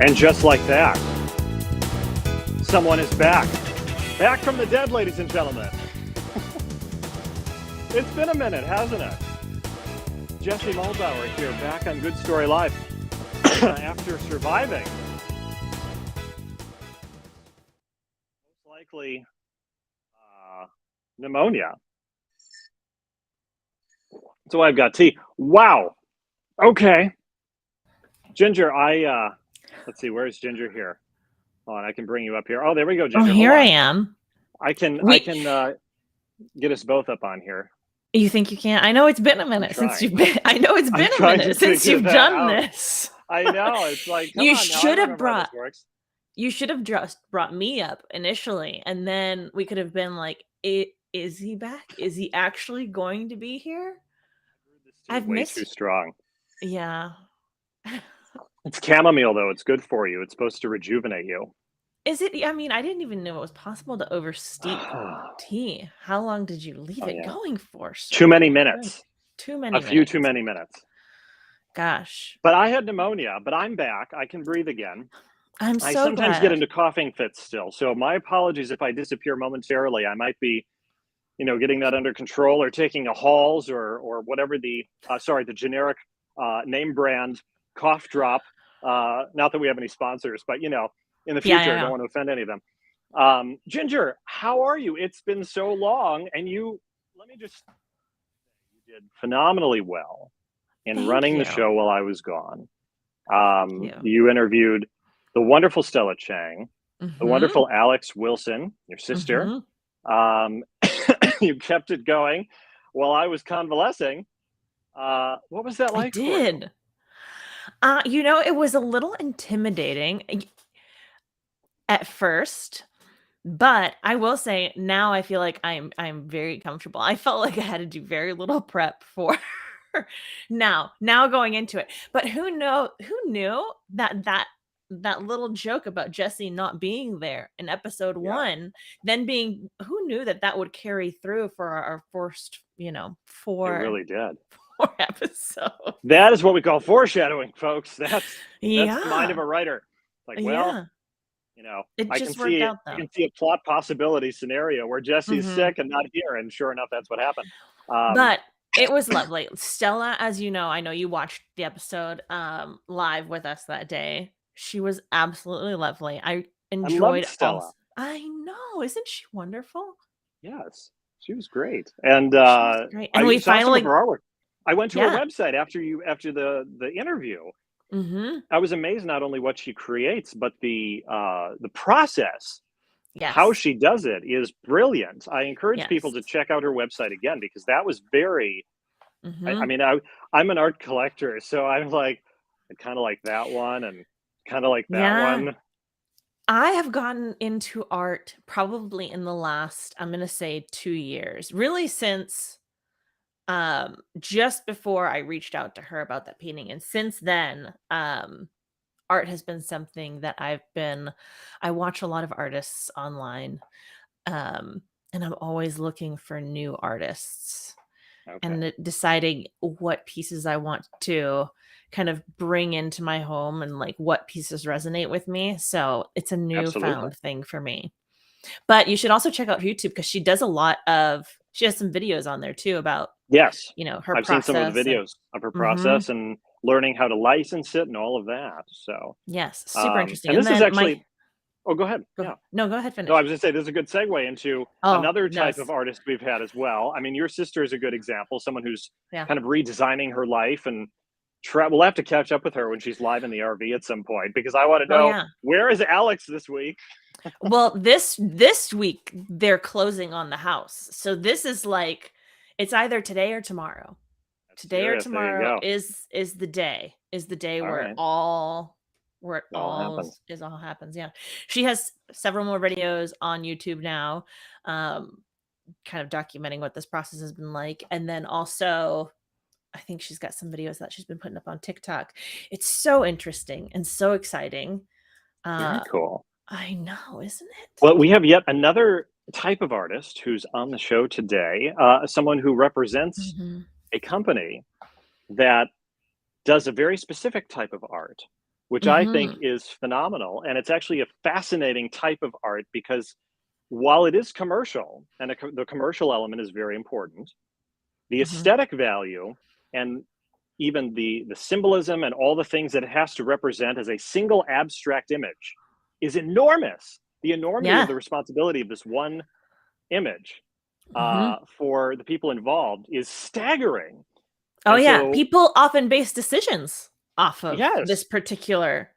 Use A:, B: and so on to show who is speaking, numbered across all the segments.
A: And just like that, someone is back. Back from the dead, ladies and gentlemen. It's been a minute, hasn't it? Jesse Muldauer here, back on Good Story Live after surviving most likely pneumonia. So I've got tea. Wow. Okay. Ginger, let's see, where's Ginger here? Oh, and I can bring you up here. Oh, there we go, Ginger.
B: Oh, here I am.
A: I can get us both up on here.
B: You think you can? I know it's been a minute since you've been. I know it's been a minute since you've done this.
A: I know. It's like
B: you should have brought. You should have just brought me up initially, and then we could have been like, "Is he back? Is he actually going to be here?"
A: I've missed. Too strong.
B: Yeah.
A: It's chamomile, though. It's good for you. It's supposed to rejuvenate you.
B: Is it? I mean, I didn't even know it was possible to oversteep tea. How long did you leave it going for? Sir?
A: Too many minutes.
B: Too many.
A: A few too many minutes.
B: Gosh.
A: But I had pneumonia, but I'm back. I can breathe again.
B: I
A: sometimes get into coughing fits still. So my apologies if I disappear momentarily. I might be, getting that under control or taking a Halls or whatever the generic name brand cough drop. Not that we have any sponsors, but in the future, I don't want to offend any of them. Ginger, how are you? It's been so long, and you did phenomenally well in running the show while I was gone. You interviewed the wonderful Stella Chang, the wonderful Alex Wilson, your sister. You kept it going while I was convalescing. What was that like?
B: I did. It was a little intimidating at first, but I will say now I feel like I'm very comfortable. I felt like I had to do very little prep for now going into it. But who knew that little joke about Jesse not being there in episode 1, then who knew that would carry through for our first, 4.
A: It really did.
B: 4 episodes.
A: That is what we call foreshadowing, folks. That's the mind of a writer. Like,
B: it
A: I
B: just
A: can
B: worked
A: see
B: out, though.
A: I can see a plot possibility scenario where Jesse's sick and not here, and sure enough, that's what happened.
B: But it was lovely. Stella, as you know, I know you watched the episode live with us that day. She was absolutely lovely. I enjoyed
A: Stella.
B: I know, isn't she wonderful?
A: Yes, she was great, and
B: great. And we finally.
A: I went to her website after the interview. I was amazed not only what she creates, but the process.
B: Yes.
A: How she does it is brilliant. I encourage people to check out her website again because that was very. I mean, I'm an art collector, so I'm like, I kind of like that one and kind of like that one.
B: I have gotten into art probably in the last, I'm going to say 2 years, really since just before I reached out to her about that painting. And since then, art has been something that I watch a lot of artists online, and I'm always looking for new artists and deciding what pieces I want to kind of bring into my home and like what pieces resonate with me. So it's a newfound thing for me. But you should also check out YouTube because she has some videos on there too about her process.
A: I've seen some of the videos of her process and learning how to license it and all of that. So
B: yes, super interesting.
A: And this is actually go ahead.
B: No, go ahead. Finish.
A: No, I was going to say this is a good segue into another type of artist we've had as well. I mean, your sister is a good example, someone who's kind of redesigning her life and we'll have to catch up with her when she's live in the RV at some point because I want to know where is Alex this week?
B: Well, this week they're closing on the house. So this is like it's either today or tomorrow. Today or tomorrow is the day where it all happens. Yeah. She has several more videos on YouTube now, kind of documenting what this process has been like. And then also I think she's got some videos that she's been putting up on TikTok. It's so interesting and so exciting.
A: Very cool.
B: I know, isn't it?
A: Well, we have yet another type of artist who's on the show today, someone who represents a company that does a very specific type of art. which I think
B: Mhm.
A: is phenomenal. And it's actually a fascinating type of art because while it is commercial, and the commercial element is very important, the
B: Mhm.
A: aesthetic value and even the symbolism and all the things that it has to represent as a single abstract image is enormous. The enormity of
B: Yeah.
A: the responsibility of this one image
B: Mhm.
A: for the people involved is staggering.
B: Oh,
A: And
B: yeah.
A: so,
B: People often base decisions off of this
A: yes,
B: particular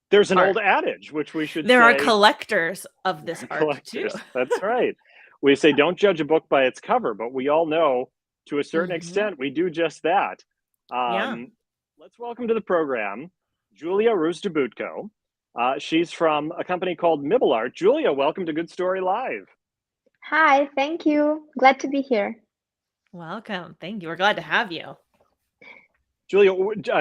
A: there's an old
B: art.
A: adage which we should
B: There are
A: say,
B: collectors of this art too.
A: collectors. That's right. We say don't judge a book by its cover, but we all know to a certain
B: Mhm.
A: extent we do just that.
B: Yeah.
A: Um, let's welcome to the program Julia Rozdobudko. She's from a company called MiblArt. Julia, welcome to Good Story Live.
C: Hi, thank you. Glad to be here.
B: Welcome. Thank you. We're glad to have you.
A: Julia,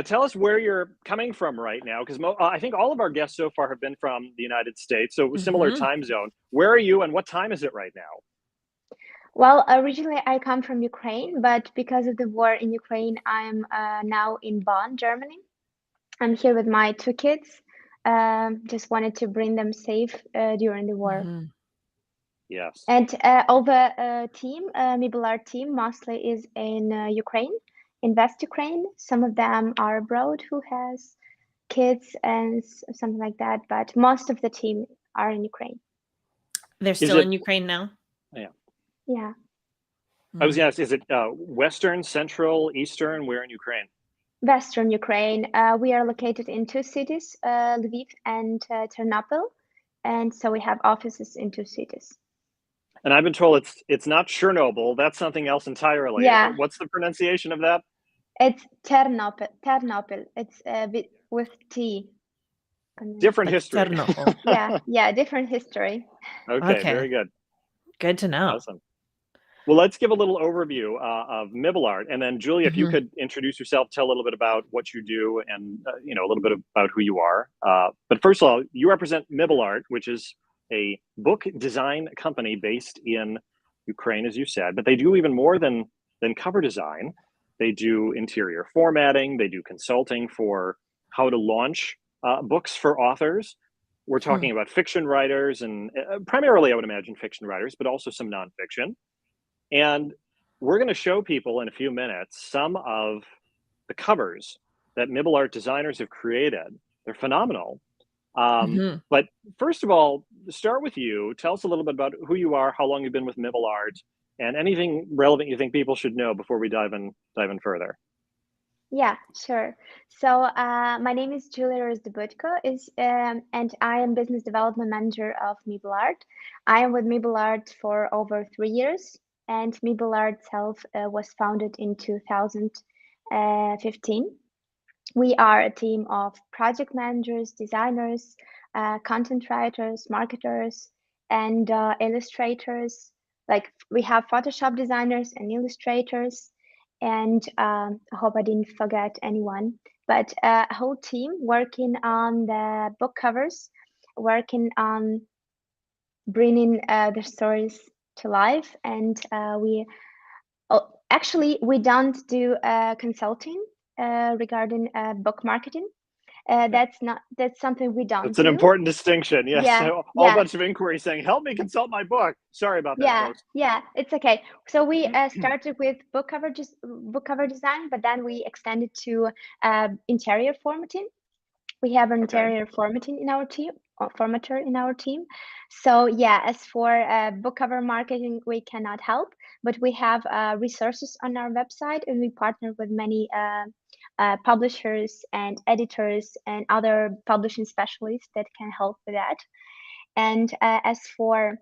A: tell us where you're coming from right now, because I think all of our guests so far have been from the United States, so similar
B: Mhm.
A: time zone. Where are you, and what time is it right now?
C: Well, originally I come from Ukraine, but because of the war in Ukraine, I'm now in Bonn, Germany. I'm here with my two kids. Just wanted to bring them safe during the war.
B: Mhm.
A: Yes.
C: And all the team, MiblArt team, mostly is in Ukraine, in West Ukraine. Some of them are abroad who has kids and something like that, but most of the team are in Ukraine.
B: They're
A: Is
B: still
A: it?
B: in Ukraine now?
A: Yeah.
C: Yeah.
A: I was
B: Mm.
A: gonna ask, is it Western, Central, Eastern? Where in Ukraine?
C: Western Ukraine. We are located in two cities, Lviv and Ternopil, and so we have offices in two cities.
A: And I've been told it's not Chernobyl. That's something else entirely.
C: Yeah,
A: What's the pronunciation of that?
C: it's Ternopil. Ternopil. It's with T.
A: Different
B: Like
A: history.
B: Chernobyl.
C: Yeah, different history.
A: Okay,
B: Okay.
A: very good.
B: Good to know.
A: Awesome. Well, let's give a little overview of MiblArt, and then Julia, if you
B: Mhm.
A: could introduce yourself, tell a little bit about what you do, and a little bit about who you are. But first of all, you represent MiblArt, which is a book design company based in Ukraine, as you said. But they do even more than cover design. They do interior formatting. They do consulting for how to launch books for authors. We're
B: Hmm.
A: talking about fiction writers, and primarily, I would imagine, fiction writers, but also some nonfiction. And we're going to show people in a few minutes some of the covers that MiblArt designers have created. They're phenomenal.
B: Mhm.
A: But first of all, start with you. Tell us a little bit about who you are, how long you've been with MiblArt, and anything relevant you think people should know before we dive in further.
C: Yeah, sure. So my name is Julia Rozdobudko, and I am business development manager of MiblArt. I am with MiblArt for over 3 years, and MiblArt itself was founded in 2015. We are a team of project managers, designers, content writers, marketers, and illustrators. Like we have Photoshop designers and illustrators, and I hope I didn't forget anyone. But a whole team working on the book covers, working on bringing the stories to life, and actually we don't do consulting regarding book marketing.
A: Yeah.
C: That's something we don't
A: That's an
C: do.
A: important distinction. Yes.
C: Yeah,
A: A whole
C: yeah,
A: bunch of inquiries saying, help me consult my book. Sorry about that,
C: yeah,
A: folks.
C: yeah. It's okay. So we started with book cover design, but then we extended to interior formatting. We have an
A: Okay.
C: interior formatting in our team, or formatter in our team. So yeah, as for book cover marketing, we cannot help, but we have resources on our website, and we partner with many publishers and editors and other publishing specialists that can help with that. And as for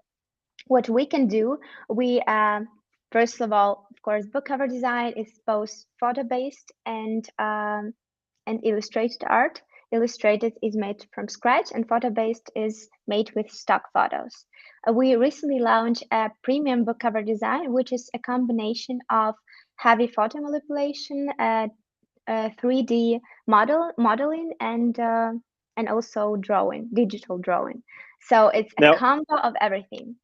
C: what we can do, we first of all, of course, book cover design is both photo based and illustrated art. Illustrated is made from scratch, and photo based is made with stock photos. We recently launched a premium book cover design, which is a combination of heavy photo manipulation, 3D modeling, and also drawing, digital drawing. So it's a
A: Now,
C: combo of everything.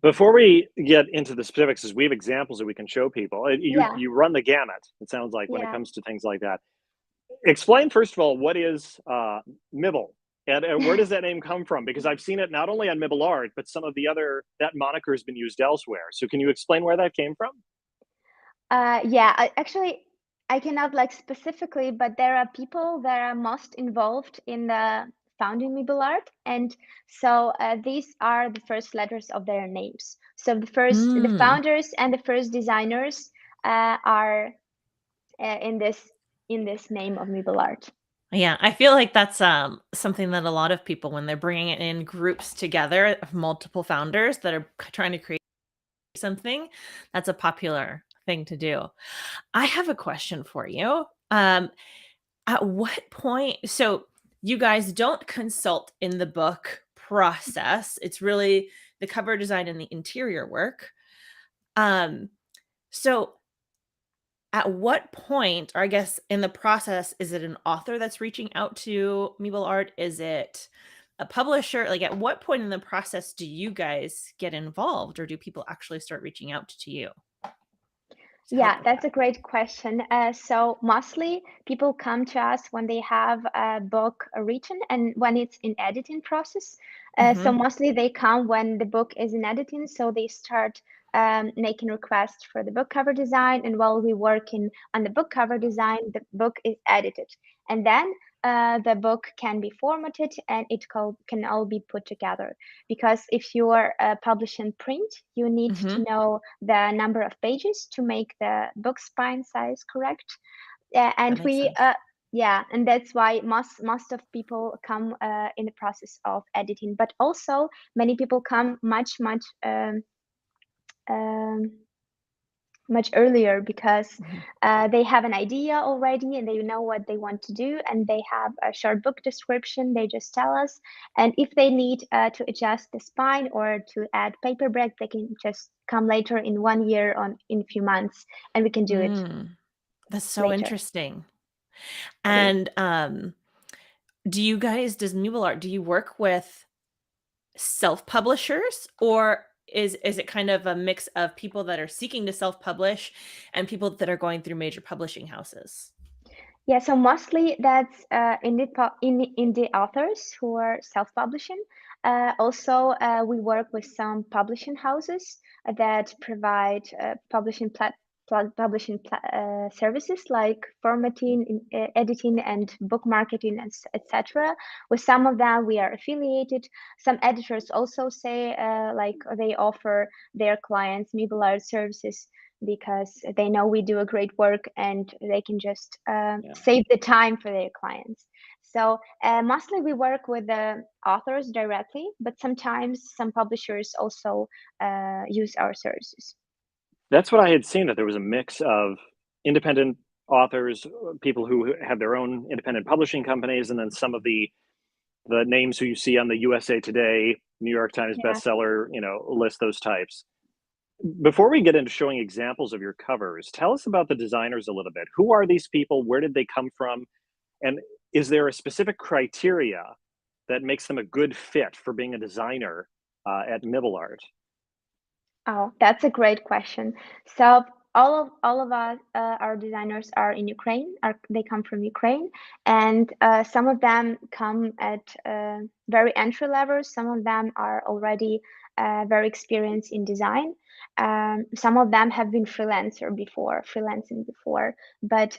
A: before we get into the specifics, as we have examples that we can show people, you
C: Yeah,
A: you run the gamut. It sounds like when it
C: yeah.
A: comes to things like that. Explain first of all what is Mibble, and where does that name come from? Because I've seen it not only on MiblArt, but some of the other that moniker has been used elsewhere. So can you explain where that came from?
C: Yeah, actually, I cannot like specifically, but there are people that are most involved in the founding MiblArt, and so these are the first letters of their names. So the
B: Mm.
C: founders and the first designers are in this name of MiblArt.
B: Yeah, I feel like that's something that a lot of people, when they're bringing it in groups together of multiple founders that are trying to create something, that's a popular thing to do. I have a question for you. At what point, so you guys don't consult in the book process. It's really the cover design and the interior work. So at what point, or I guess in the process, is it an author that's reaching out to MiblArt? Is it a publisher? Like, at what point in the process do you guys get involved, or do people actually start reaching out to you to help
C: Yeah,
B: with
C: that's
B: that?
C: a great question. So mostly people come to us when they have a book written and when it's in editing process. So
B: Mhm.
C: mostly they come when the book is in editing. So they start making requests for the book cover design. And while we're working on the book cover design, the book is edited. And then the book can be formatted and can all be put together. Because if you are publishing print, you need to
B: Mhm.
C: know the number of pages to make the book spine size correct.
B: That
C: And
B: makes sense.
C: yeah, and that's why most of people come in the process of editing. But also many people come um, much earlier because
B: Mhm.
C: they have an idea already and they know what they want to do and they have a short book description. They just tell us, and if they need to adjust the spine or to add paper break, they can just come later in 1 year or in a few months, and we can do it
B: That's so
C: later.
B: interesting.
C: It is.
B: And does MuleArt, do you work with self-publishers, or is it kind of a mix of people that are seeking to self-publish and people that are going through major publishing houses?
C: Yeah, so mostly that's indie authors who are self-publishing. Also, we work with some publishing houses that provide services like formatting, editing, and book marketing, etc. With some of them, we are affiliated. Some editors also say like they offer their clients MiblArt services because they know we do a great work and they can just
B: Yeah.
C: save the time for their clients. So mostly we work with the authors directly, but sometimes some publishers also use our services.
A: That's what I had seen, that there was a mix of independent authors, people who have their own independent publishing companies, and then some of the names who you see on the USA Today, New York Times
C: Yeah.
A: bestseller, list, those types. Before we get into showing examples of your covers, tell us about the designers a little bit. Who are these people? Where did they come from? And is there a specific criteria that makes them a good fit for being a designer at MiblArt?
C: Oh, that's a great question. So all of us, our designers are in Ukraine. They come from Ukraine, and some of them come at very entry level. Some of them are already very experienced in design. Some of them have been freelancing before. But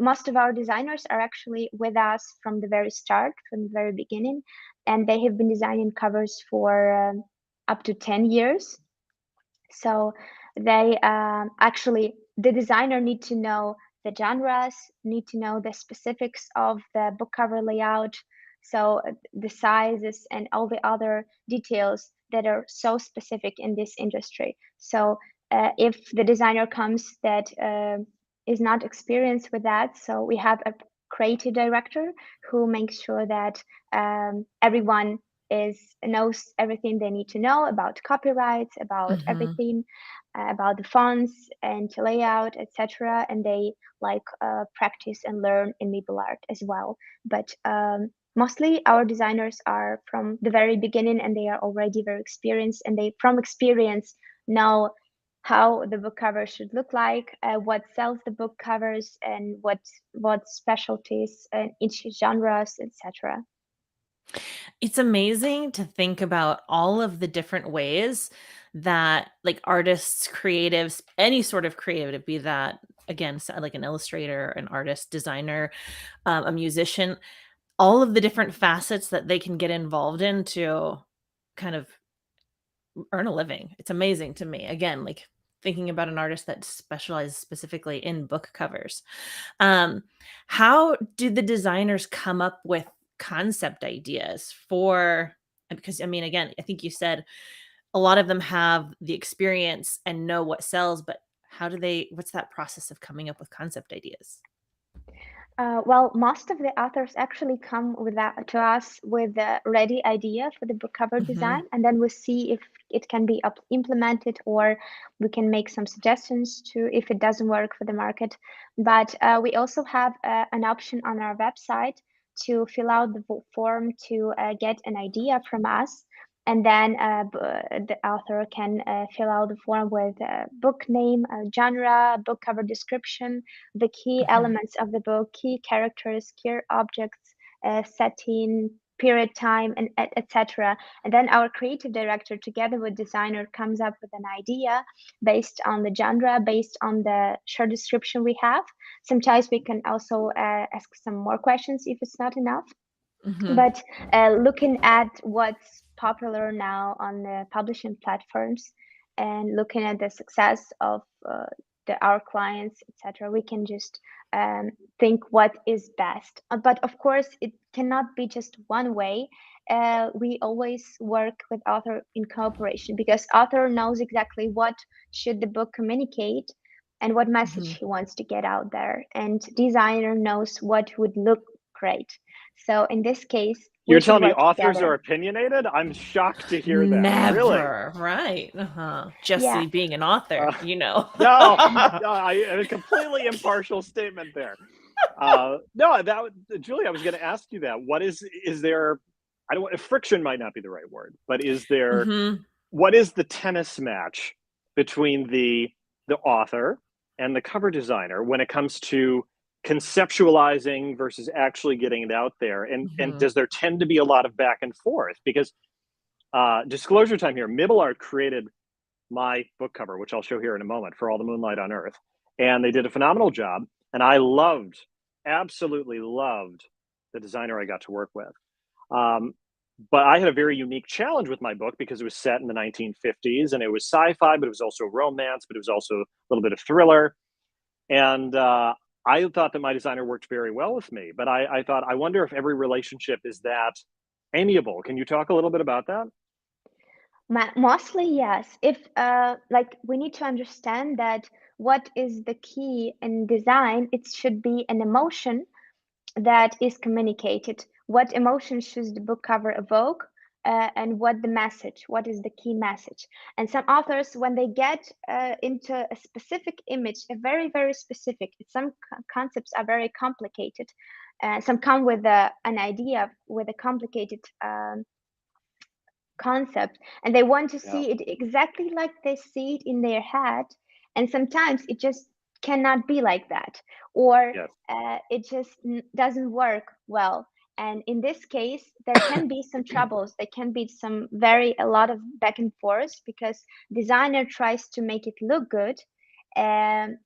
C: most of our designers are actually with us from the very start, from the very beginning, and they have been designing covers for up to 10 years. So they actually, the designer need to know the genres, need to know the specifics of the book cover layout, so the sizes and all the other details that are so specific in this industry. So if the designer comes that is not experienced with that, so we have a creative director who makes sure that everyone knows everything they need to know about copyrights, about
B: Mhm.
C: everything, about the fonts and layout, etc. And they practice and learn in MiblArt as well. But mostly our designers are from the very beginning, and they are already very experienced, and they from experience know how the book cover should look like, what sells the book covers, and what specialties in each genres, etc.
B: It's amazing to think about all of the different ways that like artists, creatives, any sort of creative, be that again, like an illustrator, an artist, designer, a musician, all of the different facets that they can get involved in to kind of earn a living. It's amazing to me. Again, like thinking about an artist that specializes specifically in book covers. How do the designers come up with concept ideas for, because I mean, again, I think you said a lot of them have the experience and know what sells, but what's that process of coming up with concept ideas?
C: Well, most of the authors actually come with that to us with a ready idea for the book cover design, and then we see if it can be implemented, or we can make some suggestions to if it doesn't work for the market. But we also have an option on our website to fill out the form to get an idea from us. And then the author can fill out the form with book name, genre, book cover description, the key elements of the book, key characters, key objects, setting, period, time, and etc. And then our creative director, together with designer, comes up with an idea based on the genre, based on the short description we have. Sometimes we can also ask some more questions if it's not enough. But looking at what's popular now on the publishing platforms and looking at the success of our clients, etc., we can just think what is best. But of course, it cannot be just one way. We always work with author in cooperation, because author knows exactly what should the book communicate and what message he wants to get out there, and designer knows what would look great. So in this case,
A: You're
C: we should
A: telling me
C: work
A: authors
C: together.
A: are opinionated? I'm shocked to hear that.
B: Never,
A: Really?
B: right? Jesse
C: Yeah.
B: being an author,
A: No, a completely impartial statement there. No, Julie, I was going to ask you that. What is there? I don't. Friction might not be the right word, but is there? What is the tennis match between the author and the cover designer when it comes to conceptualizing versus actually getting it out there? And does there tend to be a lot of back and forth? Because disclosure time here, MiblArt created my book cover, which I'll show here in a moment, for All the Moonlight on Earth, and they did a phenomenal job, and I absolutely loved the designer I got to work with. But I had a very unique challenge with my book because it was set in the 1950s, and it was sci-fi, but it was also romance, but it was also a little bit of thriller. And I thought that my designer worked very well with me, but I thought, I wonder if every relationship is that amiable. Can you talk a little bit about that?
C: Mostly, yes. If like, we need to understand that what is the key in design, it should be an emotion that is communicated. What emotion should the book cover evoke? And what is the key message? And some authors, when they get into a specific image, a very, very specific, some concepts are very complicated. Some come with an idea with a complicated concept, and they want to see it exactly like they see it in their head. And sometimes it just cannot be like that, or it just doesn't work well. And in this case, there can be some troubles. There can be a lot of back and forth, because designer tries to make it look good, and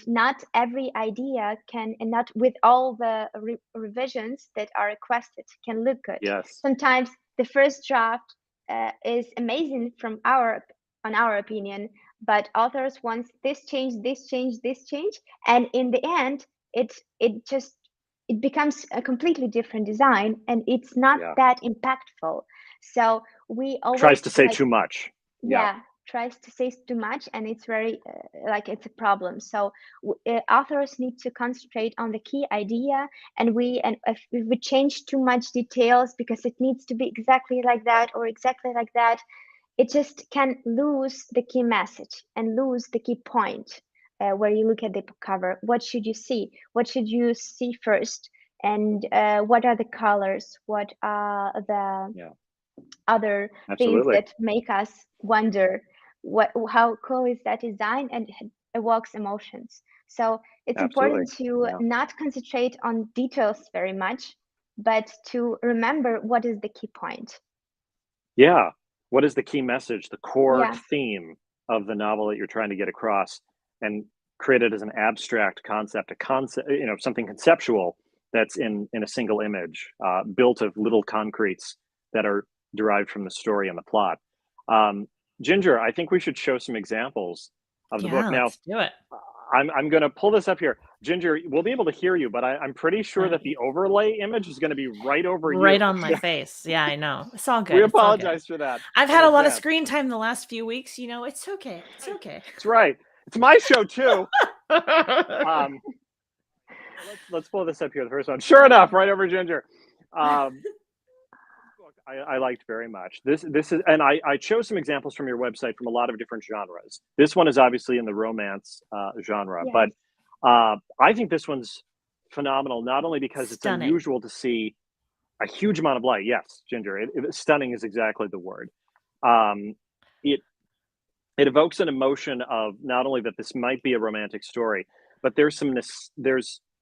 C: not every idea can, and not with all the revisions that are requested, can look good. Sometimes the first draft is amazing on our opinion, but authors want this change, this change, this change, and in the end, it becomes a completely different design, and it's not that impactful. So we always
A: tries to say too much.
C: Tries to say too much, and it's very it's a problem. So authors need to concentrate on the key idea, and if we change too much details because it needs to be exactly like that or exactly like that, it just can lose the key message and lose the key point. Where you look at the book cover, what should you see? What should you see first? And what are the colors? What are the other things that make us wonder how cool is that design, and it evokes emotions. So it's
A: Absolutely.
C: important to not concentrate on details very much, but to remember what is the key point.
A: Yeah. What is the key message, the core
C: Yeah.
A: theme of the novel that you're trying to get across, and create it as an abstract concept, a concept, something conceptual that's in a single image, built of little concretes that are derived from the story and the plot. Ginger, I think we should show some examples of the book.
B: Yeah,
A: Now,
B: let's do it.
A: I'm going to pull this up here. Ginger, we'll be able to hear you, but I'm pretty sure that the overlay image is going to be right over you.
B: Right on my face. Yeah, I know. It's all good.
A: We
B: It's all good.
A: apologize for that.
B: I've
A: in
B: had a lot of
A: advance.
B: screen time the last few weeks. It's okay. It's okay.
A: That's right. It's my show too. Let's pull this up here. The first one, sure enough, right over Ginger. I liked very much. This is, and I chose some examples from your website from a lot of different genres. This one is obviously in the romance genre,
C: Yes.
A: but I think this one's phenomenal. Not only because it's
B: Stunning.
A: unusual to see a huge amount of light. Yes, Ginger. Stunning is exactly the word. It evokes an emotion of not only that this might be a romantic story, but there's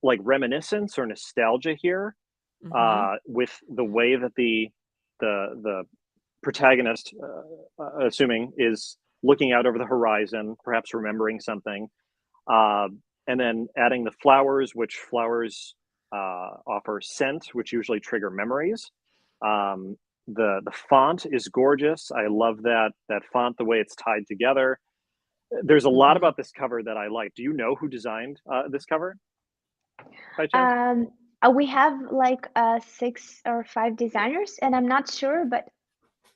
A: like reminiscence or nostalgia here, with the way that the protagonist, assuming, is looking out over the horizon, perhaps remembering something, and then adding the flowers, which flowers offer scent, which usually trigger memories. The font is gorgeous. I love that font, the way it's tied together. There's a lot about this cover that I like. Do you know who designed this cover, by chance?
C: We have like 6 or 5 designers, and I'm not sure, but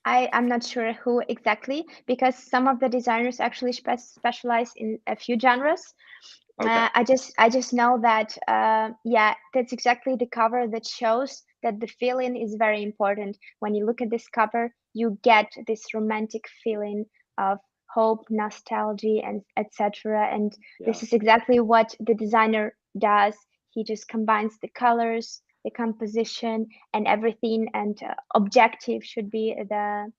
C: I'm not sure who exactly, because some of the designers actually specialize in a few genres.
A: Okay.
C: I just know that that's exactly the cover that shows that the feeling is very important. When you look at this cover, you get this romantic feeling of hope, nostalgia, and etc. And this is exactly what the designer does. He just combines the colors, the composition, and everything, and objective should be the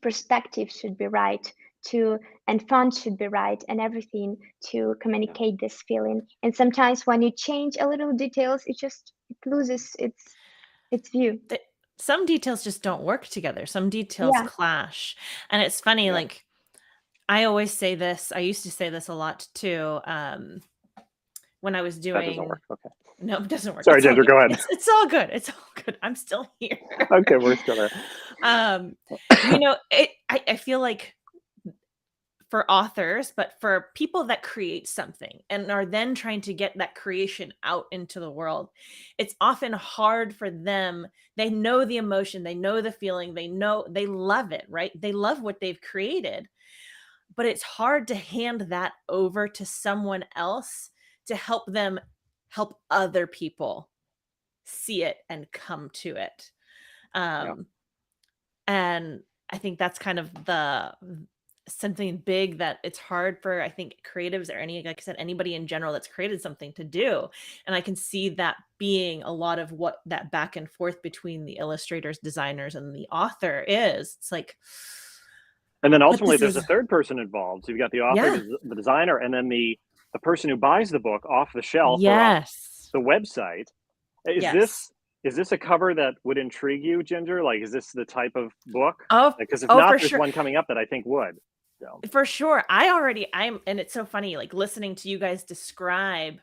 C: perspective should be right to, and font should be right, and everything to communicate this feeling. And sometimes when you change a little details, it loses its view.
B: Some details just don't work together. Some details clash. And it's funny, like I always say this, I used to say this a lot too, when I was doing.
A: That doesn't work. Okay.
B: No, it doesn't work.
A: Sorry,
B: It's all
A: Ginger,
B: good.
A: go ahead.
B: It's all good. It's all good. I'm still here.
A: Okay, we're still there.
B: I feel like for authors, but for people that create something and are then trying to get that creation out into the world, it's often hard for them. They know the emotion, they know the feeling, they love it, right? They love what they've created, but it's hard to hand that over to someone else to help them help other people see it and come to it. And I think that's kind of something big that it's hard for, I think, creatives or like I said, anybody in general that's created something to do. And I can see that being a lot of what that back and forth between the illustrators, designers, and the author is. It's like,
A: and then ultimately there's a third person involved. So you've got the author,
B: Yeah.
A: the designer, and then the person who buys the book off the shelf or off the website. Is this a cover that would intrigue you, Ginger? Like, is this the type of book?
B: Oh,
A: because if not,
B: for
A: there's
B: sure.
A: one coming up that I think would. So.
B: For sure. And it's so funny, like listening to you guys describe,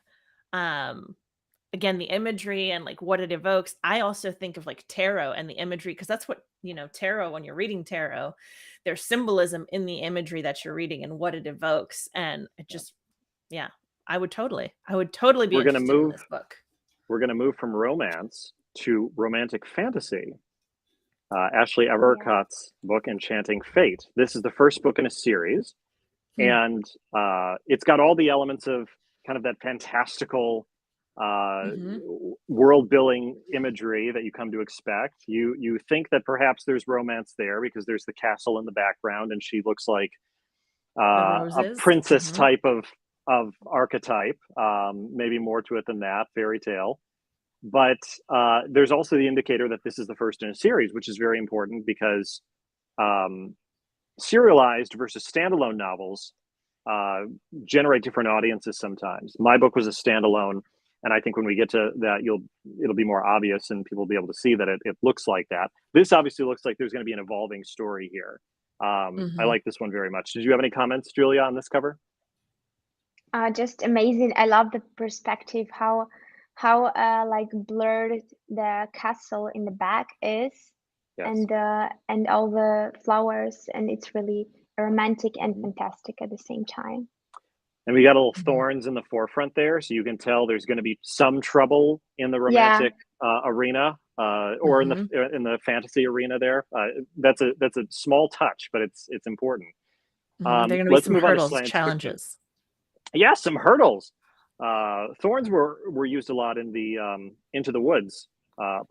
B: again, the imagery and like what it evokes. I also think of like tarot and the imagery, because that's what, tarot, when you're reading tarot, there's symbolism in the imagery that you're reading and what it evokes. And it just, I would totally be interested in this book.
A: We're going to move from romance to romantic fantasy. Ashley Evercott's book, Enchanting Fate. This is the first book in a series, and it's got all the elements of kind of that fantastical world-building imagery that you come to expect. You think that perhaps there's romance there because there's the castle in the background, and she looks like a princess type of archetype, maybe more to it than that, fairy tale. But there's also the indicator that this is the first in a series, which is very important because serialized versus standalone novels generate different audiences sometimes. My book was a standalone, and I think when we get to that, it'll be more obvious and people will be able to see that it looks like that. This obviously looks like there's going to be an evolving story here. I like this one very much. Did you have any comments, Julia, on this cover?
C: Just amazing. I love the perspective, how like blurred the castle in the back is,
A: Yes.
C: and all the flowers, and it's really romantic and fantastic at the same time.
A: And we got little thorns in the forefront there, so you can tell there's going to be some trouble in the romantic arena, or in the fantasy arena. There, that's a small touch, but it's important.
B: There are going to be some hurdles, challenges.
A: Yeah, some hurdles. Thorns were used a lot in the Into the Woods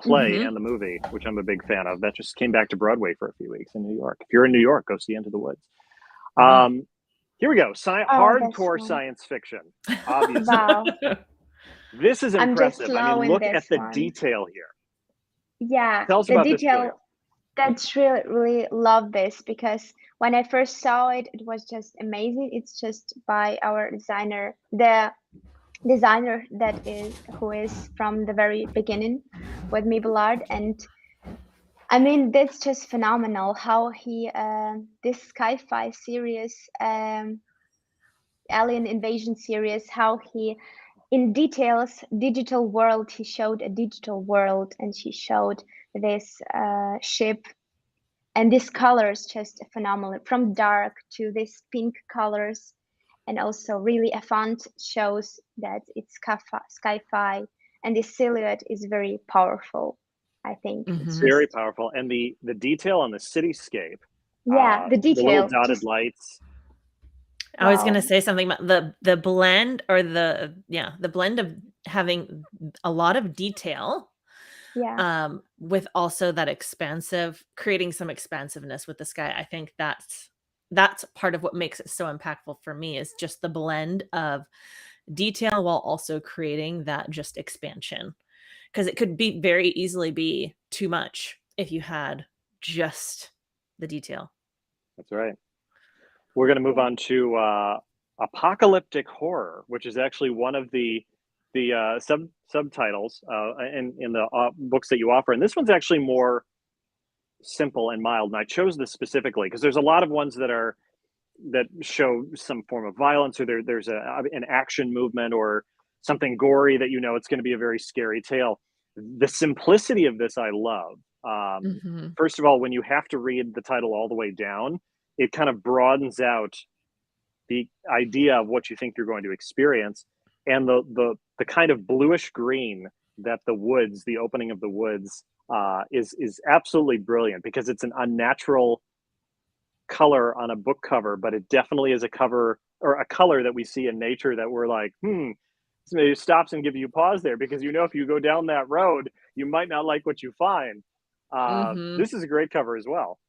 A: play and the movie, which I'm a big fan of. That just came back to Broadway for a few weeks in New York. If you're in New York, go see Into the Woods. Here we go. Hardcore science fiction. Obviously,
C: Wow.
A: This is impressive. I mean, look at the detail here.
C: Yeah,
A: tell us about this, Julia.
C: That's really love this, because when I first saw it, it was just amazing. It's just by our designer, the designer who is from the very beginning with MiblArt, and I mean, that's just phenomenal how he this sci-fi series, alien invasion series, how he in details digital world, he showed a digital world, and he showed this ship, and these colors just phenomenal, from dark to this pink colors, and also really a font shows that it's sci-fi, and the silhouette is very powerful. I think
A: it's very powerful, and the detail on the cityscape.
C: Yeah, the detail,
A: the little dotted lights.
B: I was going to say something about the blend, or the blend of having a lot of detail, with also that creating some expansiveness with the sky. I think that's part of what makes it so impactful for me, is just the blend of detail while also creating that just expansion, because it could be very easily be too much if you had just the detail.
A: That's right. We're going to move on to apocalyptic horror, which is actually one of the subtitles in the books that you offer. And this one's actually more simple and mild. And I chose this specifically because there's a lot of ones that show some form of violence, or there's an action movement or something gory that it's going to be a very scary tale. The simplicity of this I love. First of all, when you have to read the title all the way down, it kind of broadens out the idea of what you think you're going to experience, and the kind of bluish green that the opening of the woods is absolutely brilliant, because it's an unnatural color on a book cover, but it definitely is a cover or a color that we see in nature that we're like, maybe stops and gives you pause there, because if you go down that road, you might not like what you find. This is a great cover as well.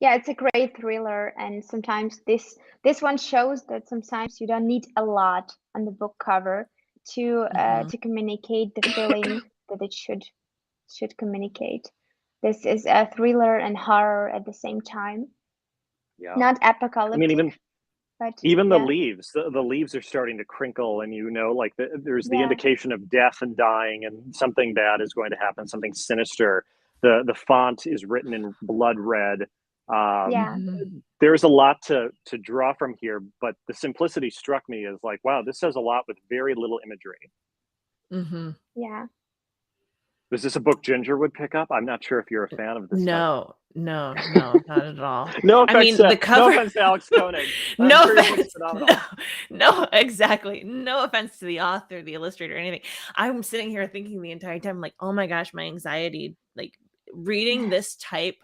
C: Yeah, it's a great thriller, and sometimes this one shows that sometimes you don't need a lot on the book cover to communicate the feeling that it should communicate. This is a thriller and horror at the same time. Yeah. Not apocalyptic.
A: I mean, even the leaves, the leaves are starting to crinkle, and there's the indication of death and dying, and something bad is going to happen, something sinister. The font is written in blood red. There's a lot to draw from here, but the simplicity struck me as like, wow, this says a lot with very little imagery.
C: Yeah.
A: Was this a book Ginger would pick up? I'm not sure if you're a fan of this.
B: No, not at all.
A: No offense,
B: I mean, the cover.
A: No offense to Alex Koenig.
B: No offense. No, exactly. No offense to the author, the illustrator, or anything. I'm sitting here thinking the entire time, like, oh my gosh, my anxiety, like reading this type,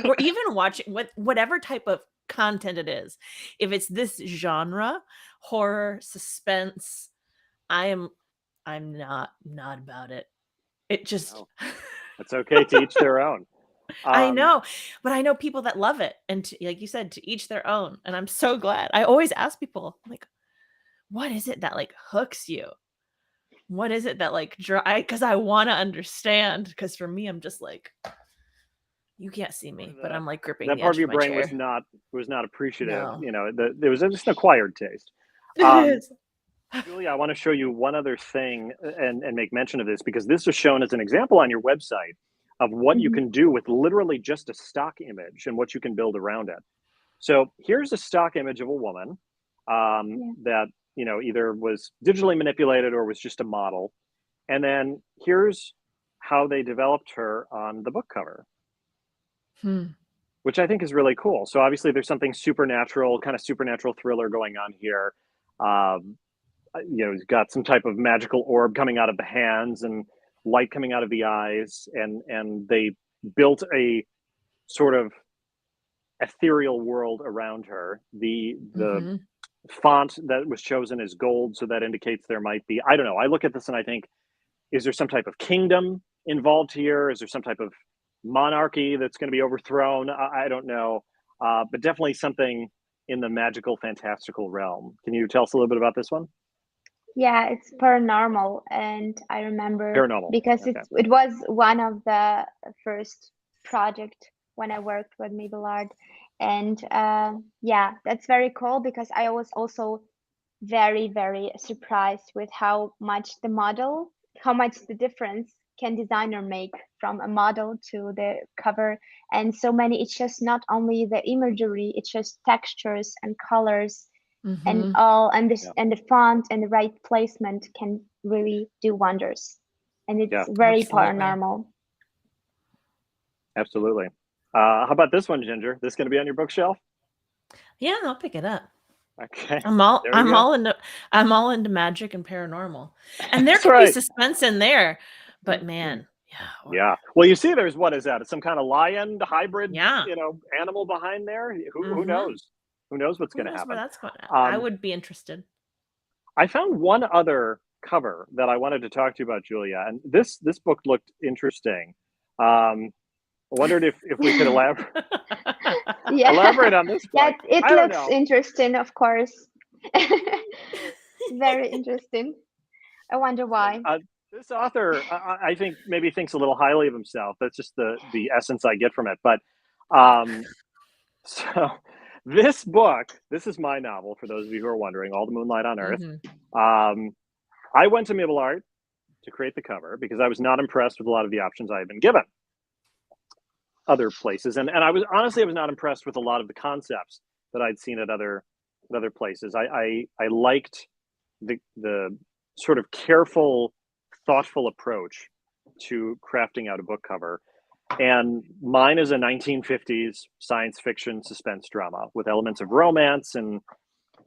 B: or even watching whatever type of content it is. If it's this genre, horror, suspense, I'm not about it. It just
A: it's okay to each their own.
B: I know, but I know people that love it, and like you said, to each their own. And I'm so glad. I always ask people, like, what is it that like hooks you? What is it that like because I want to understand, because for me, I'm just like, You can't see me, but
A: that
B: I'm like gripping
A: that
B: the
A: part
B: edge
A: of
B: of
A: your
B: my
A: brain
B: chair.
A: was not appreciative.
B: No.
A: You know, there was just an acquired taste.
B: It
A: Um,
B: is.
A: Julia, I want to show you one other thing and make mention of this because this is shown as an example on your website of what you
C: Mhm.
A: can do with literally just a stock image and what you can build around it. So here's a stock image of a woman
C: Yeah.
A: that, you know, either was digitally manipulated or was just a model. And then here's how they developed her on the book cover,
B: Hmm.
A: which I think is really cool. So obviously there's something supernatural, kind of supernatural thriller going on here. Um, you know, he's got some type of magical orb coming out of the hands and light coming out of the eyes, and they built a sort of ethereal world around her. The
B: Mm-hmm.
A: font that was chosen is gold, so that indicates there might be, I don't know. I look at this and I think, is there some type of kingdom involved here? Is there some type of monarchy that's going to be overthrown? I don't know, but definitely something in the magical, fantastical realm. Can you tell us a little bit about this one?
C: Yeah, it's paranormal, and I remember
A: Paranormal.
C: because
A: Okay.
C: it was one of the first project when I worked with MiblArt, and yeah, that's very cool because I was also very surprised with how much the difference can designer make from a model to the cover, and so many. It's just not only the imagery, it's just textures and colors and
B: Mm-hmm.
C: all, and this
A: Yeah.
C: and the font and the right placement can really do wonders, and it's
A: Yeah.
C: very
B: Absolutely.
C: paranormal.
A: Absolutely. How about this one, Ginger? This going to be on your bookshelf?
B: Yeah, I'll pick it up.
A: Okay.
B: I'm all
A: There we
B: I'm
A: go.
B: all into magic and paranormal. And there
A: That's
B: could be
A: right.
B: suspense in there, but man, yeah.
A: Yeah. Well, you see, there's what is that? It's some kind of lion hybrid,
B: Yeah.
A: you know, animal behind there. Who
B: Mm-hmm.
A: knows? Who knows what's
B: Who
A: going to
B: knows where
A: happen?
B: that's going at? I
A: Um,
B: would be interested.
A: I found one other cover that I wanted to talk to you about, Julia, and this book looked interesting. I wondered if we could
C: Yeah.
A: elaborate on this
C: Yeah,
A: book.
C: it
A: I don't
C: looks
A: know.
C: interesting, of course. Very interesting. I wonder
A: So,
C: why.
A: this author, I think, maybe thinks a little highly of himself. That's just the essence I get from it. But um, so this book, this is my novel. For those of you who are wondering, All the Moonlight on Earth.
B: Mm-hmm.
A: I went to MiblArt to create the cover because I was not impressed with a lot of the options I had been given other places, and I was not impressed with a lot of the concepts that I'd seen at other places. I liked the sort of careful, thoughtful approach to crafting out a book cover. And mine is a 1950s science fiction suspense drama with elements of romance and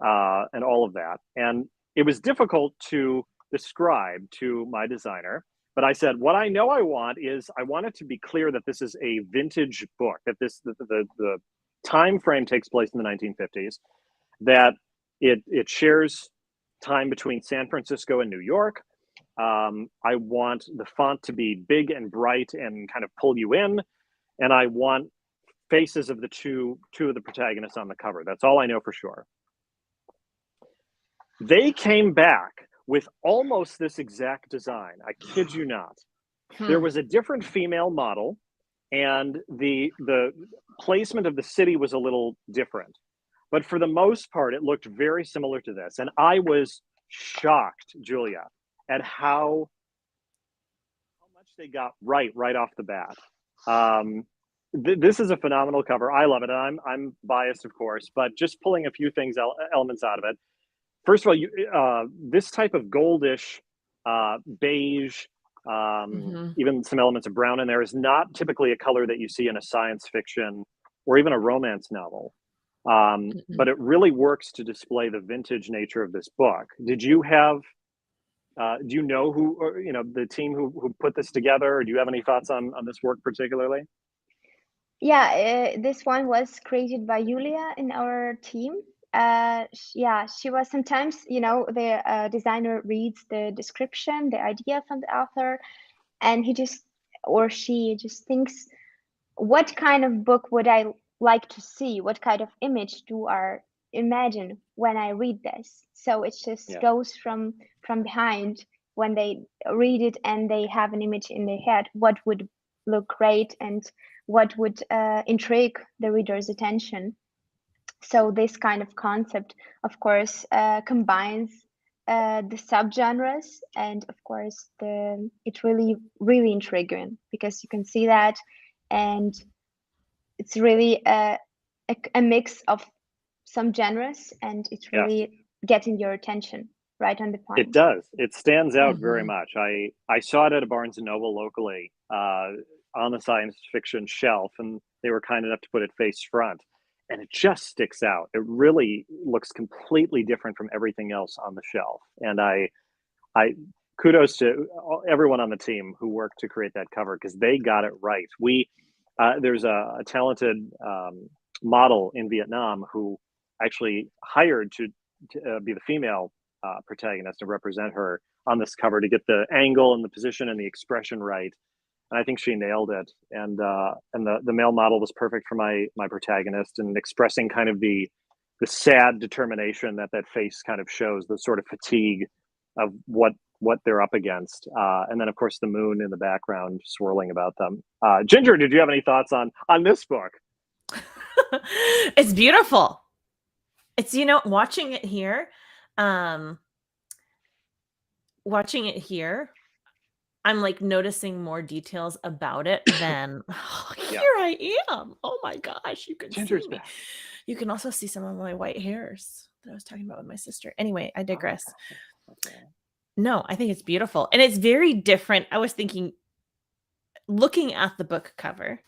A: all of that. And it was difficult to describe to my designer, but I said, what I know I want is I want it to be clear that this is a vintage book, that the time frame takes place in the 1950s, that it shares time between San Francisco and New York. I want the font to be big and bright and kind of pull you in, and I want faces of the two of the protagonists on the cover. That's all I know for sure. They came back with almost this exact design. I kid you not. There was a different female model, and the placement of the city was a little different. But for the most part, it looked very similar to this. And I was shocked, Julia, at how much they got right off the bat. This is a phenomenal cover. I love it. And I'm biased, of course, but just pulling a few things, elements out of it. First of all, this type of goldish, beige, even some elements of brown in there is not typically a color that you see in a science fiction or even a romance novel. But it really works to display the vintage nature of this book. Did you have, do you know who, or, you know, the team who put this together? Or do you have any thoughts on this work particularly?
C: Yeah, this one was created by Julia in our team. Yeah, she was sometimes, the designer reads the description, the idea from the author, and she just thinks, what kind of book would I like to see? What kind of image do I imagine when I read this? So it just goes from behind when they read it and they have an image in their head. What would look great and what would intrigue the reader's attention. So this kind of concept, of course, combines the subgenres, and of course, it's really intriguing because you can see that, and it's really a mix of some genres, and it's
A: Yeah.
C: really getting your attention right on the point.
A: It does. It stands out very
B: Mhm.
A: much. I saw it at a Barnes and Noble locally on the science fiction shelf, and they were kind enough to put it face front, and it just sticks out. It really looks completely different from everything else on the shelf, and I kudos to everyone on the team who worked to create that cover because they got it right. There's a talented model in Vietnam who actually hired to be the female protagonist and represent her on this cover to get the angle and the position and the expression right. And I think she nailed it. And the male model was perfect for my protagonist, and expressing kind of the sad determination that face kind of shows, the sort of fatigue of what they're up against. And then of course the moon in the background swirling about them. Ginger, did you have any thoughts on this book?
B: It's beautiful. It's, you know, watching it here, I'm like noticing more details about it than
A: Yeah.
B: here I am. Oh my gosh, you can
A: Ginger's
B: see me.
A: back.
B: You can also see some of my white hairs that I was talking about with my sister. Anyway, I digress.
A: Okay.
B: No, I think it's beautiful. And it's very different. I was thinking, looking at the book cover,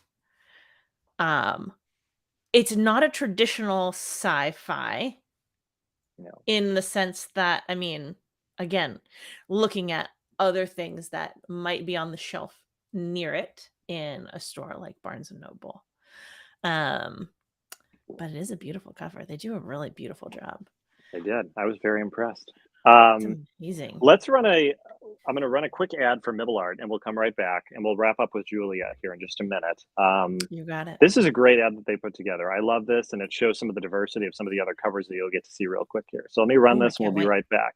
B: it's not a traditional sci-fi
A: No.
B: in the sense that, I mean, again, looking at other things that might be on the shelf near it in a store like Barnes and Noble. But it is a beautiful cover. They do a really beautiful job.
A: They did. I was very impressed.
B: It's amazing.
A: I'm going to run a quick ad for MiblArt, and we'll come right back, and we'll wrap up with Julia here in just a minute.
B: You got it.
A: This is a great ad that they put together. I love this, and it shows some of the diversity of some of the other covers that you'll get to see real quick here. So let me run
B: Ooh, I
A: this, and we'll
B: can't
A: be
B: wait.
A: right back.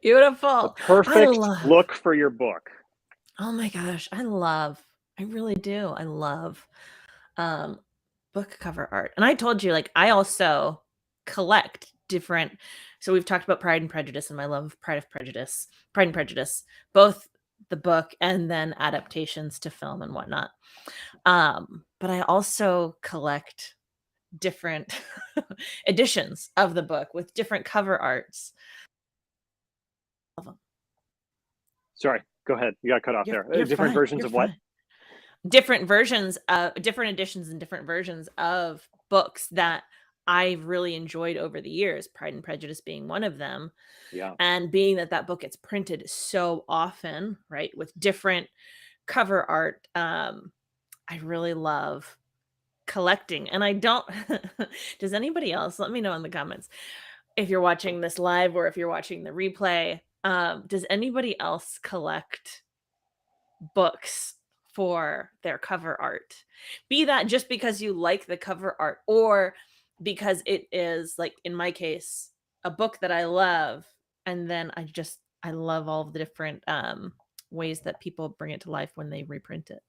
B: Beautiful.
A: The perfect
B: love-
A: look for your book.
B: Oh my gosh, I really do. I love book cover art. And I told you, like, I also collect different, so we've talked about Pride and Prejudice and my love of Pride and Prejudice, both the book and then adaptations to film and whatnot. But I also collect different editions of the book with different cover arts. Love them.
A: Sorry, go ahead. You got cut off there.
B: You're
A: Different
B: fine.
A: versions
B: You're
A: of what?
B: fine. Different versions, different editions and different versions of books that I've really enjoyed over the years, Pride and Prejudice being one of them.
A: Yeah.
B: And being that book gets printed so often, right, with different cover art, I really love collecting. And I don't, does anybody else, let me know in the comments, if you're watching this live or if you're watching the replay, does anybody else collect books for their cover art? Be that just because you like the cover art, or because it is, like in my case, a book that I love, and then I love all of the different ways that people bring it to life when they reprint it.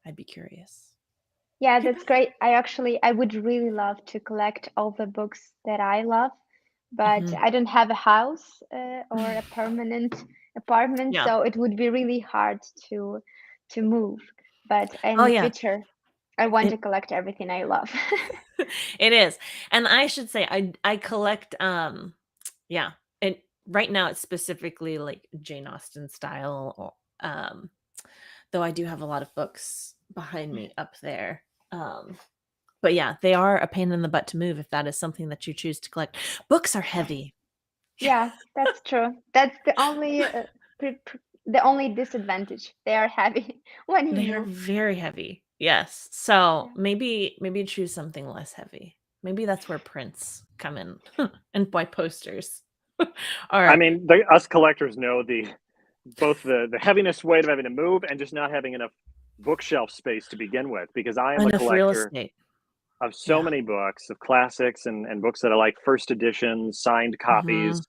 B: I'd be curious.
C: Yeah, that's great. I would really love to collect all the books that I love, but
B: Mhm.
C: I don't have a house or a permanent apartment,
B: Yeah.
C: so it would be really hard to move. But in
B: Oh,
C: the
B: yeah.
C: future, I want to collect everything I love.
B: It is. And I should say I collect yeah. And right now it's specifically like Jane Austen style, or though I do have a lot of books behind me up there. But yeah, they are a pain in the butt to move if that is something that you choose to collect. Books are heavy.
C: Yeah, that's true. That's the only disadvantage. They are heavy when you
B: They are
C: move.
B: very heavy. Yes. So
C: Yeah.
B: maybe choose something less heavy. Maybe that's where prints come in and buy posters. All
A: I
B: right.
A: mean, us collectors know both the heaviness weight of having to move and just not having enough bookshelf space to begin with, because I am a
B: Enough real
A: collector
B: estate.
A: of so
B: Yeah.
A: many books, of classics and books that are like first editions, signed
B: Mhm.
A: copies.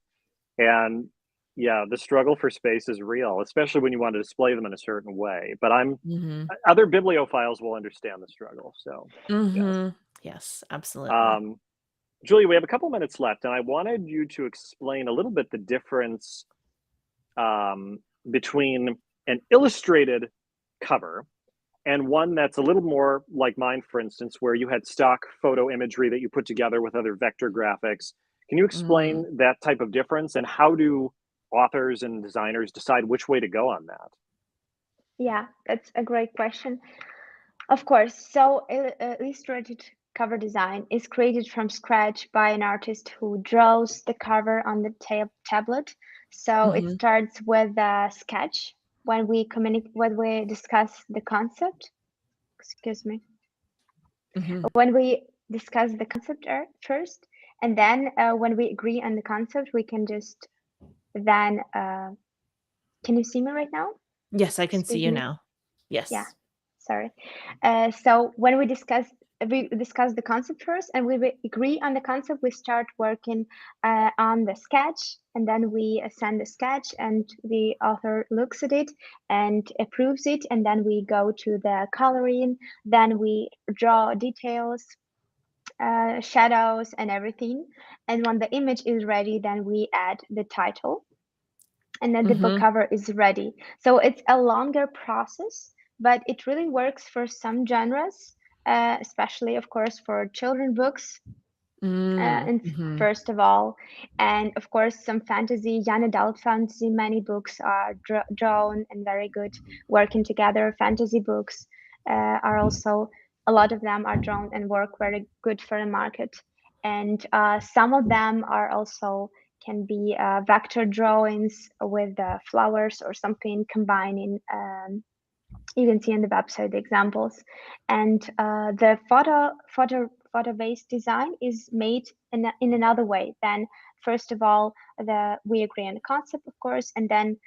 A: And yeah, the struggle for space is real, especially when you want to display them in a certain way. But
B: Mhm.
A: other bibliophiles will understand the struggle. So yes.
B: Mhm. Yes, absolutely.
A: Um, Julia, we have a couple minutes left, and I wanted you to explain a little bit the difference um, between an illustrated cover and one that's a little more like mine, for instance, where you had stock photo imagery that you put together with other vector graphics. Can you
B: Mm.
A: explain that type of difference, and how do authors and designers decide which way to go on that?
C: Yeah, that's a great question. Of course. So, illustrated cover design is created from scratch by an artist who draws the cover on the tablet. So it
B: Mhm.
C: starts with a sketch when we communicate, when we discuss the concept. Excuse me.
B: Mhm.
C: When we discuss the concept first, and then when we agree on the concept, we can just then. Can you see me right now?
B: Yes, I can see
C: Excuse
B: you
C: me.
B: now.
C: Yeah.
B: Yes.
C: Sorry. So when we discuss the concept first, and we agree on the concept, we start working on the sketch, and then we send the sketch, and the author looks at it and approves it, and then we go to the coloring, then we draw details, shadows, and everything. And when the image is ready, then we add the title, and then the book
B: Mhm.
C: cover is ready. So it's a longer process, but it really works for some genres, especially, of course, for children books. And
B: Mhm.
C: first of all, and of course, some fantasy, young adult fantasy. Many books are drawn and very good working together. Fantasy books are also, a lot of them are drawn and work very good for the market. And some of them are also can be vector drawings with flowers or something combining. You can see on the website the examples, and the photo based design is made in another way. Then first of all, we agree on the concept, of course, and then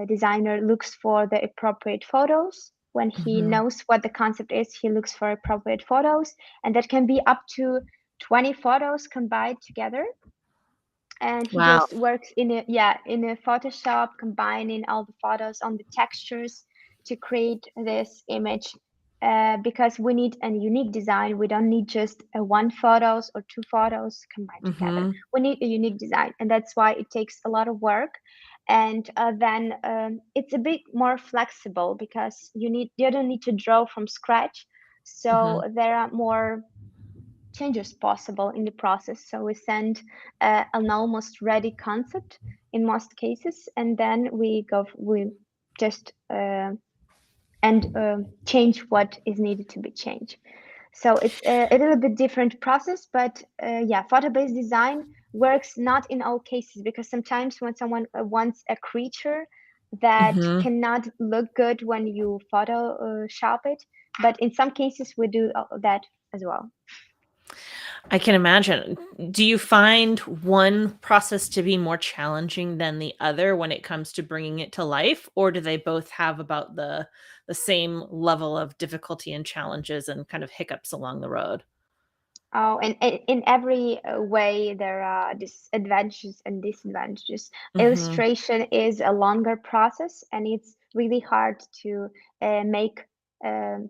C: designer looks for the appropriate photos. When he
B: Mhm.
C: knows what the concept is, he looks for appropriate photos, and that can be up to 20 photos combined together. And he
B: Wow.
C: just works in a Photoshop, combining all the photos on the textures to create this image. Because we need a unique design, we don't need just one photos or two photos combined together.
B: Mhm.
C: We need a unique design, and that's why it takes a lot of work. And then it's a bit more flexible because you don't need to draw from scratch, so
B: Mhm.
C: there are more changes possible in the process. So we send an almost ready concept in most cases, and then we just and change what is needed to be changed. So it's a little bit different process, but yeah, photo-based design works not in all cases, because sometimes when someone wants a creature that
B: Mhm.
C: cannot look good when you Photoshop it, but in some cases we do that as well.
B: I can imagine. Do you find one process to be more challenging than the other when it comes to bringing it to life, or do they both have about the same level of difficulty and challenges and kind of hiccups along the road?
C: Oh, and in every way, there are disadvantages and disadvantages.
B: Mhm.
C: Illustration is a longer process, and it's really hard to make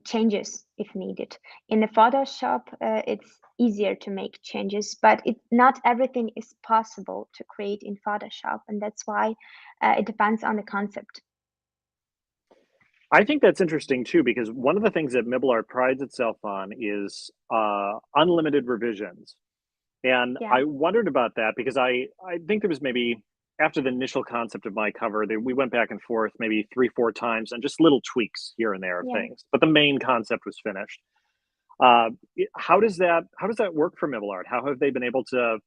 C: changes if needed. In the Photoshop, it's easier to make changes, but not everything is possible to create in Photoshop, and that's why it depends on the concept.
A: I think that's interesting too, because one of the things that MiblArt prides itself on is unlimited revisions. And
C: Yeah,
A: I wondered about that because I think there was maybe, after the initial concept of my cover, we went back and forth maybe 3, 4 times and just little tweaks here and there of
C: yeah,
A: things. But the main concept was finished. How does that work for MiblArt? How have they been able to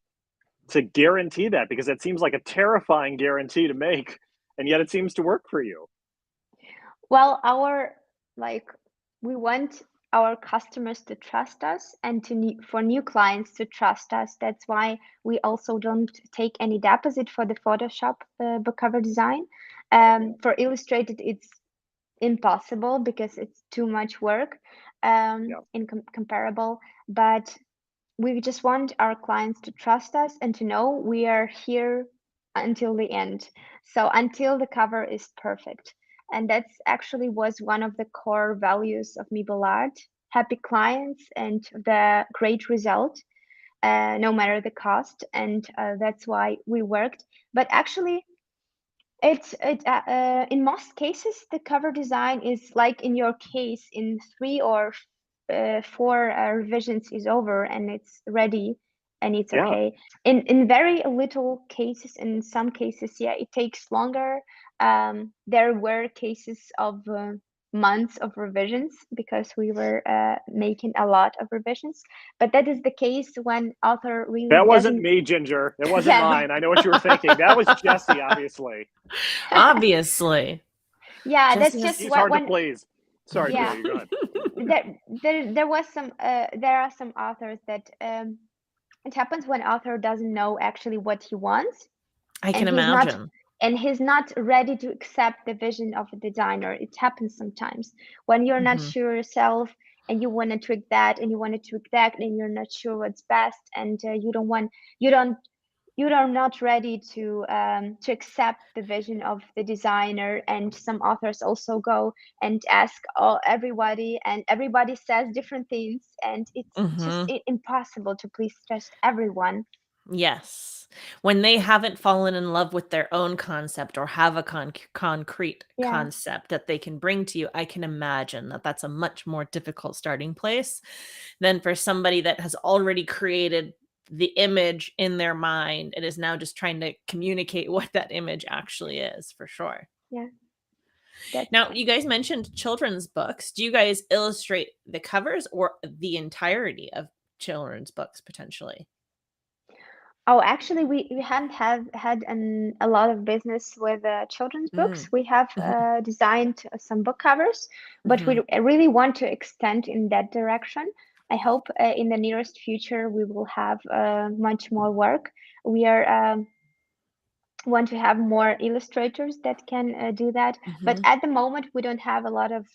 A: guarantee that? Because it seems like a terrifying guarantee to make, and yet it seems to work for you.
C: Well, we want our customers to trust us, and for new clients to trust us. That's why we also don't take any deposit for the Photoshop book cover design. For Illustrated, it's impossible because it's too much work comparable. But we just want our clients to trust us and to know we are here until the end. So until the cover is perfect. And that's actually was one of the core values of MiblArt: happy clients and the great result, no matter the cost. And that's why we worked. But actually, in most cases, the cover design is like in your case, in 3 or 4 revisions is over and it's ready and it's okay. In very little cases, in some cases, it takes longer. There were cases of months of revisions because we were making a lot of revisions, but that is the case when author really
A: That wasn't me, Ginger. It wasn't mine. I know what you were thinking. That was Jesse, obviously.
B: Obviously.
C: Yeah, that's just
A: he's hard to please. Sorry,
C: yeah.
A: Julie, go ahead.
C: There are some authors that it happens when author doesn't know actually what he wants.
B: I can imagine.
C: And he's not ready to accept the vision of a designer. It happens sometimes when you're not sure yourself and you want to tweak that and you want to tweak that and you're not sure what's best, and you are not ready to accept the vision of the designer. And some authors also go and ask everybody, and everybody says different things, and it's just impossible to please just everyone.
B: Yes. When they haven't fallen in love with their own concept or have a concrete concept that they can bring to you, I can imagine that that's a much more difficult starting place than for somebody that has already created the image in their mind and is now just trying to communicate what that image actually is, for sure.
C: Yeah.
B: Now, you guys mentioned children's books. Do you guys illustrate the covers or the entirety of children's books potentially?
C: Oh, actually, we haven't had a lot of business with children's books. We have designed some book covers, but we really want to extend in that direction. I hope in the nearest future we will have much more work. We are want to have more illustrators that can do that, but at the moment we don't have a lot of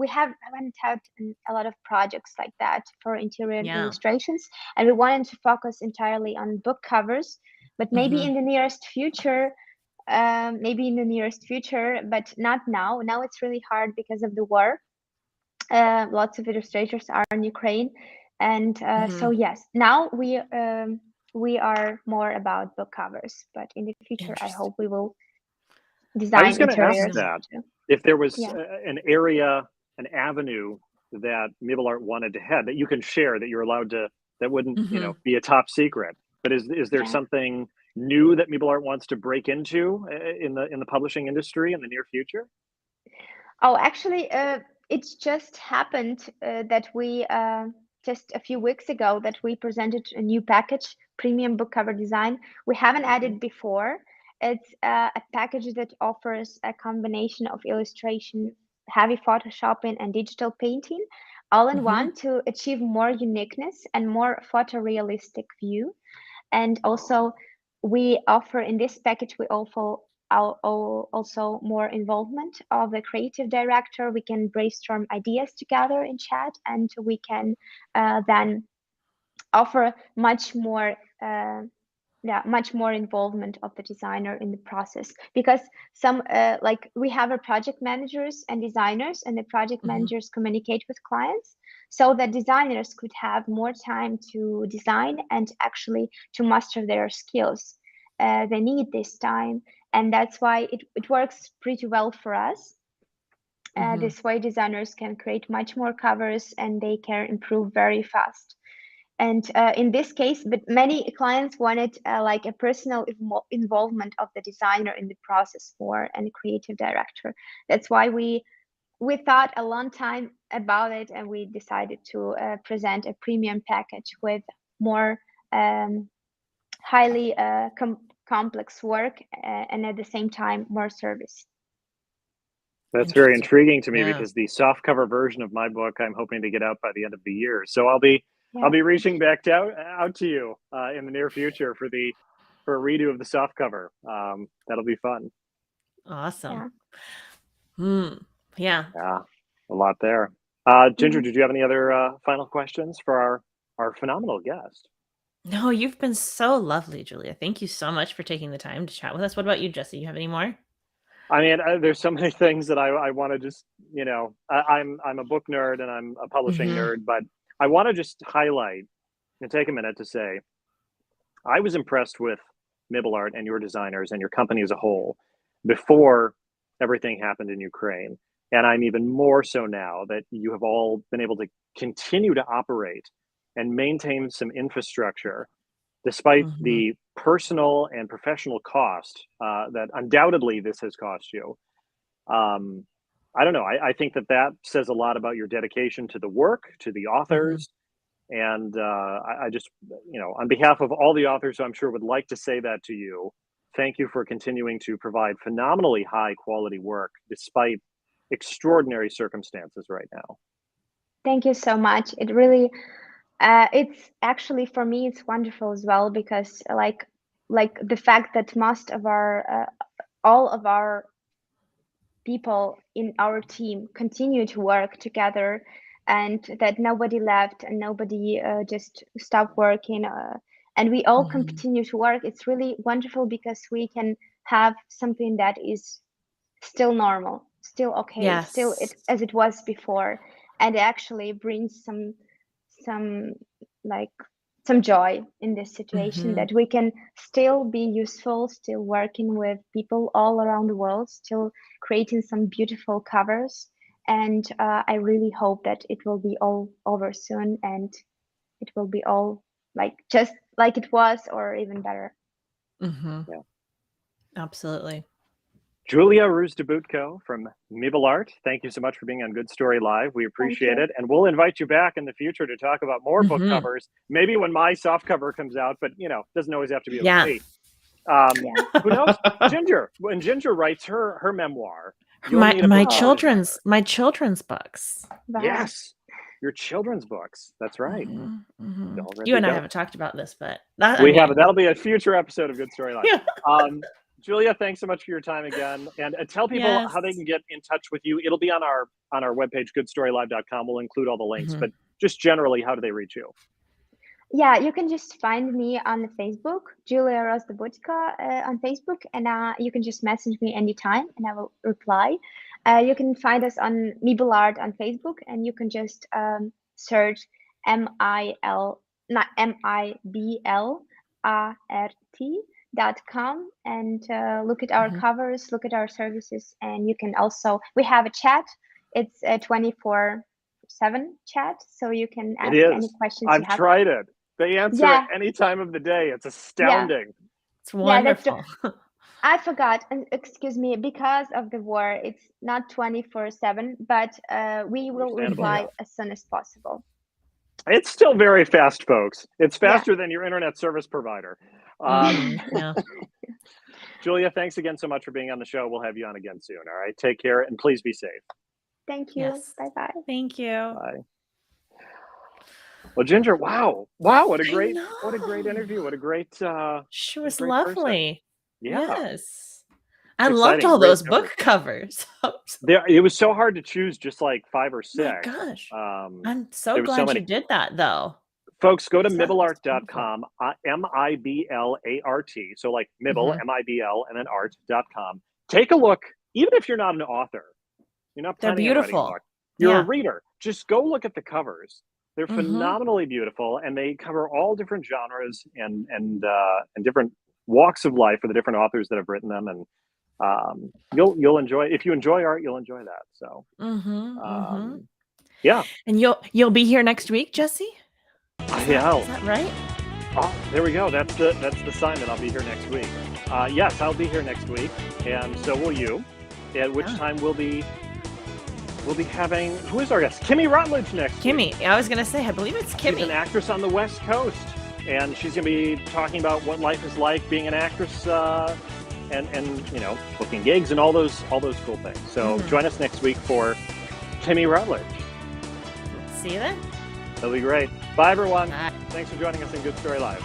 C: haven't had a lot of projects like that for interior illustrations, and we wanted to focus entirely on book covers. But maybe in the nearest future, but not now. Now it's really hard because of the war. Lots of illustrators are in Ukraine, and so yes, now we are more about book covers, but in the future, I hope we will design.
A: I was going to ask that if there was an area, an avenue that MiblArt wanted to head that you can share, that you're allowed to, that wouldn't be a top secret. But is there something new that MiblArt wants to break into in the publishing industry in the near future?
C: Oh, actually, it's just happened that we just a few weeks ago that we presented a new package, premium book cover design. We haven't added before. It's a package that offers a combination of illustration, heavy photoshopping, and digital painting, all in one, to achieve more uniqueness and more photorealistic view. And also, we offer in this package, we also more involvement of the creative director. We can brainstorm ideas together in chat, and we can then offer much more involvement of the designer in the process, because some we have our project managers and designers, and the project managers communicate with clients, so that designers could have more time to design and actually to master their skills. They need this time, and that's why it works pretty well for us. This way designers can create much more covers and they can improve very fast. And in this case, but many clients wanted like a personal involvement of the designer in the process more, and creative director. That's why we we thought a long time about it, and we decided to present a premium package with more highly complex work and at the same time more service.
A: That's very
B: Interesting.
A: intriguing to me
B: Yeah.
A: because the softcover version of my book I'm hoping to get out by the end of the year. So I'll be reaching back out to you in the near future for a redo of the softcover. That'll be fun.
B: Awesome.
C: Yeah.
B: Yeah.
A: Yeah, a lot there. Ginger, did you have any other final questions for our phenomenal guest?
B: No, you've been so lovely, Julia. Thank you so much for taking the time to chat with us. What about you, Jesse? You have any more?
A: I mean, there's so many things that I want to just, I'm a book nerd and I'm a publishing nerd, but I want to just highlight and take a minute to say, I was impressed with MiblArt and your designers and your company as a whole before everything happened in Ukraine. And I'm even more so now that you have all been able to continue to operate and maintain some infrastructure despite the personal and professional cost that undoubtedly this has cost you. I don't know. I think that says a lot about your dedication to the work, to the authors. And I just, on behalf of all the authors who I'm sure would like to say that to you, thank you for continuing to provide phenomenally high quality work despite extraordinary circumstances right now.
C: Thank you so much. It really, it's actually, for me, it's wonderful as well, because like the fact that most of our, all of our people in our team continue to work together, and that nobody left and nobody just stopped working, and we all continue to work. It's really wonderful because we can have something that is still normal, still okay, still as it was before, and it actually brings some joy in this situation, that we can still be useful, still working with people all around the world, still creating some beautiful covers. And I really hope that it will be all over soon, and it will be all just like it was, or even better.
A: Yeah.
B: Absolutely.
A: Julia Rozdobudko from MiblArt, thank you so much for being on Good Story Live. We appreciate it. And we'll invite you back in the future to talk about more book covers, maybe when my soft cover comes out, but doesn't always have to be about me. Who knows? Ginger, when Ginger writes her memoir,
B: my children's books.
C: Wow.
A: Yes, your children's books. That's right.
B: You and I haven't talked about this, but
A: haven't. That'll be a future episode of Good Story Live. Julia, thanks so much for your time again. And tell people how they can get in touch with you. It'll be on our webpage, goodstorylive.com. We'll include all the links, but just generally, how do they reach you?
C: Yeah, you can just find me on Facebook, Julia Rozdobudko on Facebook, and you can just message me anytime and I will reply. You can find us on MiblArt on Facebook, and you can just search MiblArt.com and look at our covers, look at our services, and you can also, we have a chat. It's a 24/7 chat, so you can ask any questions you have.
A: I've tried it. They answer at any time of the day. It's astounding.
B: It's wonderful.
C: I forgot, and excuse me, because of the war, it's not 24/7, but we will reply as soon as possible.
A: It's still very fast, folks. It's faster than your internet service provider. Julia, thanks again so much for being on the show. We'll have you on again soon. All right. Take care, and please be safe.
C: Thank you. Bye-bye.
B: Thank you.
A: Bye. Well, Ginger, wow. What a great interview. What a great
B: she was lovely.
A: Yes.
B: I loved all those book covers.
A: It was so hard to choose just like 5 or 6.
B: My gosh. I'm so glad you did that, though.
A: Folks, go to MiblArt.com, MiblArt. So like Mibl, MIBL, and then art.com. Take a look, even if you're not an author. You're not planning on writing a book. You're a reader. Just go look at the covers. They're phenomenally beautiful, and they cover all different genres and different walks of life for the different authors that have written them. And you'll enjoy. If you enjoy art, you'll enjoy that. So, yeah.
B: And you'll be here next week, Jesse?
A: Is
B: that right?
A: Oh, there we go. That's the sign that I'll be here next week. Yes, I'll be here next week, and so will you. At which time we'll be we'll be having, who is our guest? Kimmy Rutledge next week.
B: Kimmy. I was gonna say, I believe it's Kimmy.
A: She's an actress on the West Coast, and she's going to be talking about what life is like being an actress, and you know, booking gigs and all those cool things. So join us next week for Kimmy Rutledge.
B: See you then.
A: That'll be great. Bye, everyone.
B: Bye.
A: Thanks for joining us in Good Story Live.